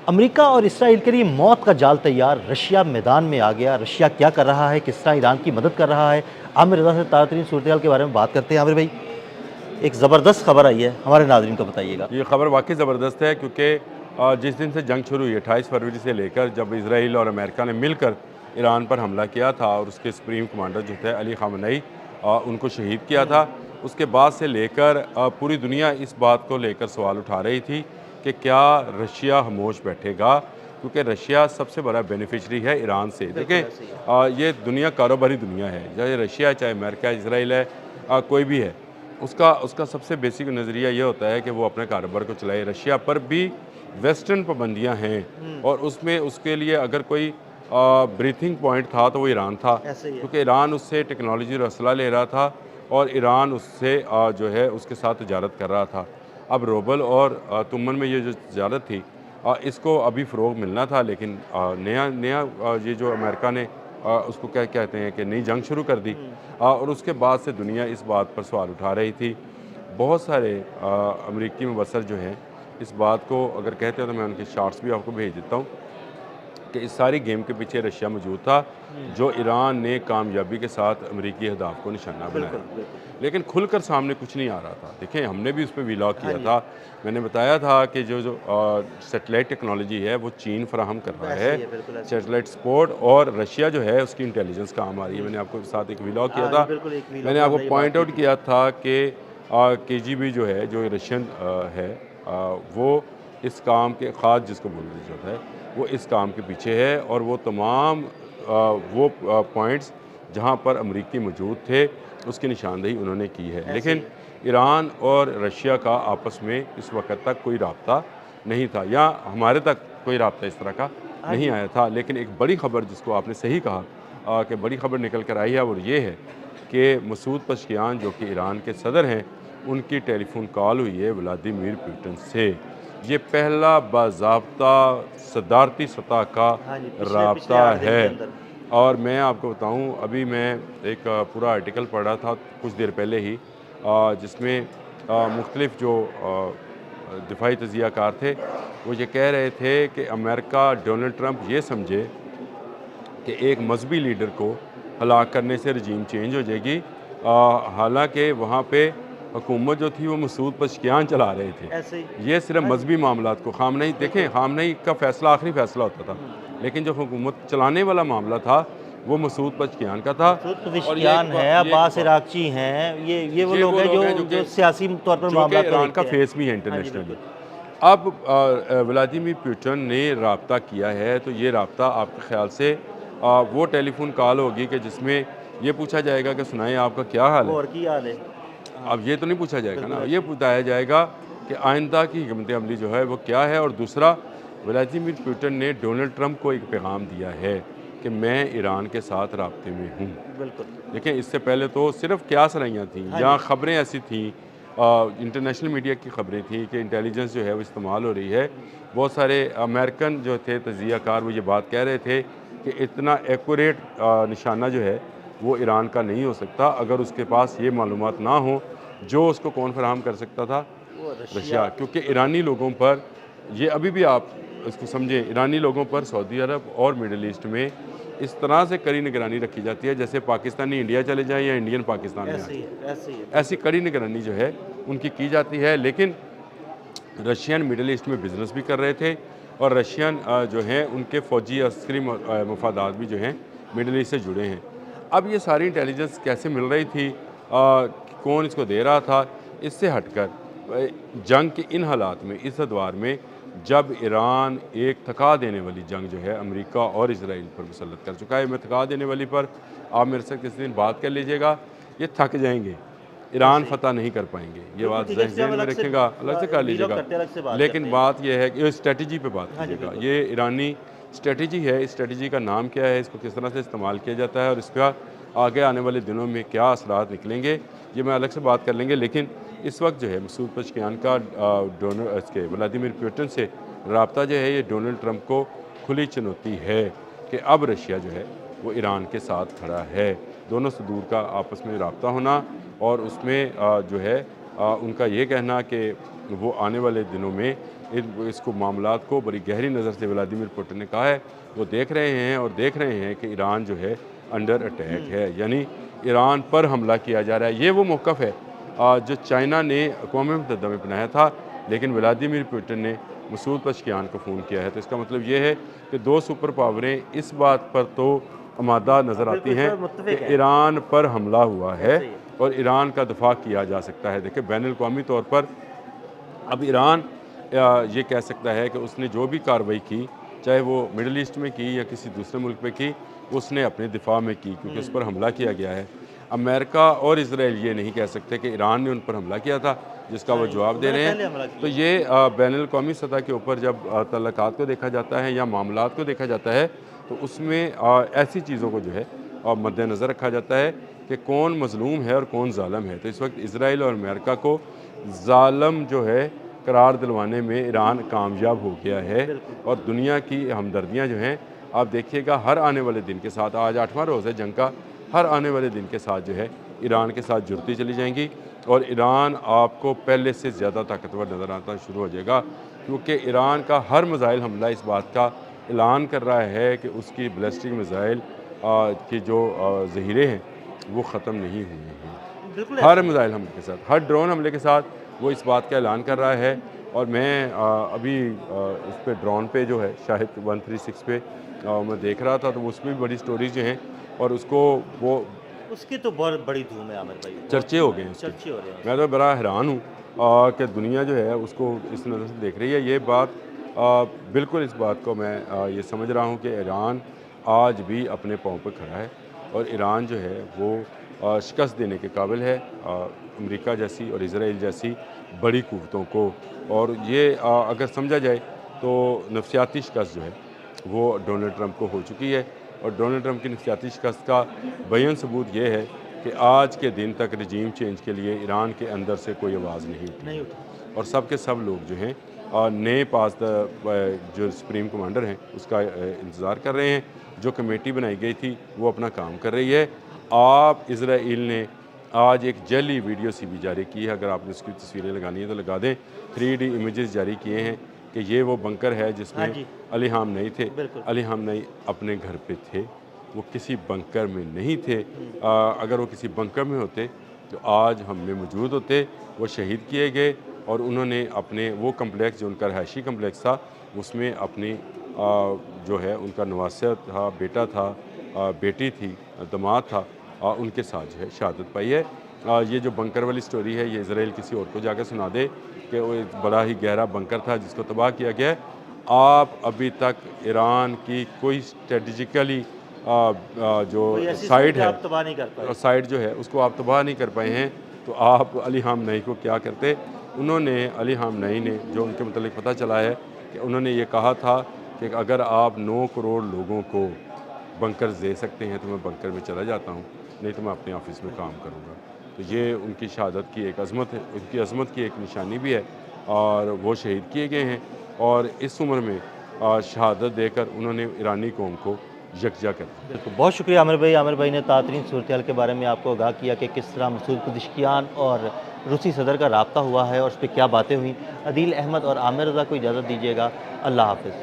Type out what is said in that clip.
America और Israel के लिए मौत का जाल तैयार, रशिया मैदान में आ गया। रशिया क्या कर रहा है, किस तरह ईरान की मदद कर रहा है। आमिर रज़ा से ताज़ा सूरत के बारे में बात करते हैं। आमिर भाई, एक ज़बरदस्त खबर आई है, हमारे नाज़रीन को बताइएगा। ये खबर वाकई ज़बरदस्त है क्योंकि जिस दिन से जंग शुरू हुई 28 फरवरी से लेकर, जब इसराइल और अमेरिका ने मिलकर ईरान पर हमला किया था और उसके सुप्रीम कमांडर जो थे अली ख़ामेनी, उनको शहीद किया था, उसके बाद से लेकर पूरी दुनिया इस बात को लेकर सवाल उठा रही थी कि क्या रशिया खामोश बैठेगा, क्योंकि रशिया सबसे बड़ा बेनिफिशरी है ईरान से। देखिए, ये दुनिया कारोबारी दुनिया है, चाहे रशिया, चाहे अमेरिका, इसराइल है, कोई भी है, उसका उसका सबसे बेसिक नज़रिया ये होता है कि वो अपने कारोबार को चलाए। रशिया पर भी वेस्टर्न पाबंदियां हैं और उसमें उसके लिए अगर कोई ब्रीथिंग पॉइंट था तो वो ईरान था, क्योंकि ईरान उससे टेक्नोलॉजी और असला ले रहा था और ईरान उससे जो है उसके साथ तजारत कर रहा था। अब रोबल और तुमन में ये जो तजारत थी, इसको अभी फ़रोग मिलना था, लेकिन नया नया ये जो अमेरिका ने उसको क्या कहते हैं कि नई जंग शुरू कर दी, और उसके बाद से दुनिया इस बात पर सवाल उठा रही थी। बहुत सारे अमरीकी मुबसर जो हैं इस बात को अगर कहते हैं तो मैं उनके शॉर्ट्स भी आपको भेज देता हूँ कि इस सारी गेम के पीछे रशिया मौजूद था, जो ईरान ने कामयाबी के साथ अमरीकी अहदाफ को निशाना बनाया, लेकिन खुलकर सामने कुछ नहीं आ रहा था। देखें, हमने भी उस पर व्लॉग किया था, मैंने बताया था कि जो जो सेटेलाइट टेक्नोलॉजी है वो चीन फराहम कर रहा है, सेटेलाइट सपोर्ट, और रशिया जो है उसकी इंटेलिजेंस काम आ रही है। मैंने आपको साथ एक व्लॉग किया था, मैंने आपको पॉइंट आउट किया था कि KGB जो है, जो रशियन है, वो इस काम के खास जिसको बोलने की ज़रूरत है, वो इस काम के पीछे है, और वो तमाम वो पॉइंट्स जहाँ पर अमरीकी मौजूद थे उसकी निशानदेही उन्होंने की है। लेकिन ईरान और रशिया का आपस में इस वक्त तक कोई राब्ता नहीं था, या हमारे तक कोई राब्ता इस तरह का नहीं आया था। लेकिन एक बड़ी खबर जिसको आपने सही कहा कि बड़ी खबर निकल कर आई है, और ये है कि मसूद पशकियान जो कि ईरान के सदर हैं, उनकी टेलीफोन कॉल हुई है व्लादिमीर पुतिन से। ये पहला बाज़ाब्ता सदारती सतह का राब्ता है। और मैं आपको बताऊं, अभी मैं एक पूरा आर्टिकल पढ़ रहा था कुछ देर पहले ही, जिसमें मुख्तलिफ जो दिफाई तजियाकार थे वो ये कह रहे थे कि अमेरिका, डोनाल्ड ट्रंप ये समझे कि एक मजहबी लीडर को हलाक करने से रजीम चेंज हो जाएगी, हालांकि वहाँ पे हुकूमत जो थी वो मसूद पशकियान चला रहे थे। ये सिर्फ मजहबी मामलात को ख़ामनेई, देखें, ख़ामनेई का फ़ैसला आखिरी फ़ैसला होता था, लेकिन जो हुकूमत चलाने वाला मामला था वो मसूद पशकियान का था। और है, अब्बास इराक़ची हैं, ये वो लोग हैं जो सियासी तौर पर मामला ईरान का फेस भी है इंटरनेशनली। अब व्लादिमीर पुतिन ने रब्ता किया है, तो ये रब्ता आपके ख्याल से वो टेलीफोन कॉल होगी कि जिसमें ये पूछा जाएगा कि सुनाएं आपका क्या हाल है। अब ये तो नहीं पूछा जाएगा ना, ये बताया जाएगा कि आइंदा की हिकमत अमली जो है वो क्या है। और दूसरा, व्लादिमीर पुतिन ने डोनाल्ड ट्रंप को एक पैगाम दिया है कि मैं ईरान के साथ राब्ते में हूँ। देखिए, इससे पहले तो सिर्फ क्या सराइयाँ थीं, या ख़बरें ऐसी थीं, इंटरनेशनल मीडिया की ख़बरें थी कि इंटेलिजेंस जो है वो इस्तेमाल हो रही है। बहुत सारे अमेरिकन जो थे तजियाकार वो ये बात कह रहे थे कि इतना एक्यूरेट निशाना जो है वो ईरान का नहीं हो सकता अगर उसके पास ये मालूमात ना हो। जो उसको कौन फराहम कर सकता था? रशिया। क्योंकि ईरानी लोगों पर, ये अभी भी आप इसको समझें, ईरानी लोगों पर सऊदी अरब और मिडल ईस्ट में इस तरह से कड़ी निगरानी रखी जाती है जैसे पाकिस्तानी इंडिया चले जाएं या इंडियन पाकिस्तान में आए। ऐसी कड़ी निगरानी जो है उनकी की जाती है। लेकिन रशियन मिडल ईस्ट में बिज़नेस भी कर रहे थे, और रशियन जो हैं उनके फ़ौजी अस्करी मफादात भी जो हैं मिडल ईस्ट से जुड़े हैं। अब ये सारी इंटेलिजेंस कैसे मिल रही थी, कौन इसको दे रहा था, इससे हटकर जंग के इन हालात में, इस अदवार में जब ईरान एक थका देने वाली जंग जो है अमेरिका और इसराइल पर मुसल्लत कर चुका है। मैं थका देने वाली पर आप मेरे से किसी दिन बात कर लीजिएगा, ये थक जाएंगे, ईरान फतह नहीं कर पाएंगे, ये बात जहन में रखेगा, अलग से कर लीजिएगा। लेकिन बात यह है कि स्ट्रेटजी पे बात कीजिएगा, ये ईरानी स्ट्रेटजी है, इस स्ट्रेटजी का नाम क्या है, इसको किस तरह से इस्तेमाल किया जाता है, और इसका आगे आने वाले दिनों में क्या असरात निकलेंगे, ये मैं अलग से बात कर लेंगे। लेकिन इस वक्त जो है मसूद पशकियान का इसके व्लादिमीर पुतिन से रब्ता जो है, ये डोनाल्ड ट्रंप को खुली चुनौती है कि अब रशिया जो है वो ईरान के साथ खड़ा है। दोनों सदूर का आपस में रब्ता होना और उसमें जो है उनका ये कहना कि वो आने वाले दिनों में इसको मामलात को बड़ी गहरी नज़र से व्लादिमीर पुतिन ने कहा है, वो देख रहे हैं और देख रहे हैं कि ईरान जो है अंडर अटैक है, यानी ईरान पर हमला किया जा रहा है। ये वो मौक़िफ़ है जो चाइना ने अक़वाम मुत्तहिदा में अपनाया था, लेकिन व्लादिमीर पुतिन ने मसूद पज़ेश्कियान को फ़ोन किया है। तो इसका मतलब ये है कि दो सुपर पावरें इस बात पर तो आमादा नज़र आती हैं कि ईरान पर हमला हुआ है और ईरान का दफ़ा किया जा सकता है। देखिए बैनुल-अक़वामी तौर पर अब ईरान ये कह सकता है कि उसने जो भी कार्रवाई की, चाहे वो मिडल ईस्ट में की या किसी दूसरे मुल्क में की, उसने अपने दिफा में की, क्योंकि उस पर हमला किया गया है। अमेरिका और इज़राइल ये नहीं कह सकते कि ईरान ने उन पर हमला किया था, जिसका वो जवाब दे रहे हैं। तो ये बैनुल-अक़वामी सतह के ऊपर जब तल्लुकात को देखा जाता है या मामलात को देखा जाता है, तो उसमें ऐसी चीज़ों को जो है मद्देनज़र रखा जाता है कि कौन मज़लूम है और कौन ज़ालिम है। तो इस वक्त इज़राइल और अमेरिका को ज़ालिम जो है करार दिलवाने में ईरान कामयाब हो गया है, और दुनिया की हमदर्दियाँ जो हैं आप देखिएगा हर आने वाले दिन के साथ, आज 8वां रोज़ है जंग का, हर आने वाले दिन के साथ जो है ईरान के साथ जुड़ती चली जाएंगी और ईरान आपको पहले से ज़्यादा ताकतवर नज़र आता शुरू हो जाएगा, क्योंकि ईरान का हर मिसाइल हमला इस बात का ऐलान कर रहा है कि उसकी बैलिस्टिक मिसाइल की जो ज़ख़ीरे हैं वो ख़त्म नहीं हुए हैं। हर मिसाइल हमले के साथ, हर ड्रोन हमले के साथ वो इस बात का ऐलान कर रहा है। और मैं अभी इस पे ड्रोन पे जो है शाहिद 136 पे मैं देख रहा था, तो उसमें भी बड़ी स्टोरीज जो हैं और उसको वो उसकी तो बहुत बड़ी धूम है आमिर भाई, चर्चे हो गए हैं, चर्चे हो रहे हैं। मैं तो बड़ा हैरान हूँ कि दुनिया जो है उसको इस नज़र से देख रही है। ये बात बिल्कुल इस बात को मैं ये समझ रहा हूँ कि ईरान आज भी अपने पाँव पर खड़ा है और ईरान जो है वो शिकस्त देने के काबिल है अमेरिका जैसी और इज़राइल जैसी बड़ी क़ुव्वतों को। और ये अगर समझा जाए तो नफ्सियाती शिकस्त जो है वो डोनाल्ड ट्रंप को हो चुकी है, और डोनाल्ड ट्रंप की नफ्सियाती शिकस्त का बेयन सबूत ये है कि आज के दिन तक रजीम चेंज के लिए ईरान के अंदर से कोई आवाज़ नहीं उठी और सब के सब लोग जो हैं नए पास जो सुप्रीम कमांडर हैं उसका इंतज़ार कर रहे हैं। जो कमेटी बनाई गई थी वो अपना काम कर रही है। आप इज़राइल ने आज एक जली वीडियो सी भी जारी की है, अगर आपने उसकी तस्वीरें लगानी है तो लगा दें। 3D इमेजेस जारी किए हैं कि ये वो बंकर है जिसमें अली ख़ामनेई थे। अली ख़ामनेई अपने घर पे थे, वो किसी बंकर में नहीं थे। अगर वो किसी बंकर में होते तो आज हम में मौजूद होते। वो शहीद किए गए और उन्होंने अपने वो कम्प्लेक्स जो उनका रहायशी कम्प्लेक्स था उसमें अपनी जो है उनका नवासा था, बेटा था, बेटी थी, दामाद था, उनके साथ जो है शहादत पाई है। ये जो बंकर वाली स्टोरी है ये इज़राइल किसी और को जाकर सुना दे कि वो एक बड़ा ही गहरा बंकर था जिसको तबाह किया गया है। आप अभी तक ईरान की कोई स्ट्रेटजिकली जो साइड है, तबाह नहीं कर पाए, साइड जो है उसको आप तबाह नहीं कर पाए हैं, तो आप अली ख़ामनेई को क्या करते। उन्होंने अली ख़ामनेई ने जो उनके मतलब पता चला है कि उन्होंने ये कहा था कि अगर आप 9 करोड़ लोगों को बंकर दे सकते हैं तो मैं बंकर में चला जाता हूँ, नहीं तो मैं अपने ऑफिस में काम करूँगा। तो ये उनकी शहादत की एक अज़मत है, उनकी अज़मत की एक निशानी भी है और वो शहीद किए गए हैं। और इस उम्र में शहादत देकर उन्होंने ईरानी कौम को यकजा कर दिया। बिल्कुल, बहुत शुक्रिया आमिर भाई ने तातरीन सूरत के बारे में आपको आगाह किया कि किस तरह मसूद पज़ेश्कियान और रूसी सदर का रब्ता हुआ है और उस पर क्या बातें हुई। अदील अहमद और आमिर रज़ा को इजाज़त दीजिएगा। अल्लाह हाफ़िज़।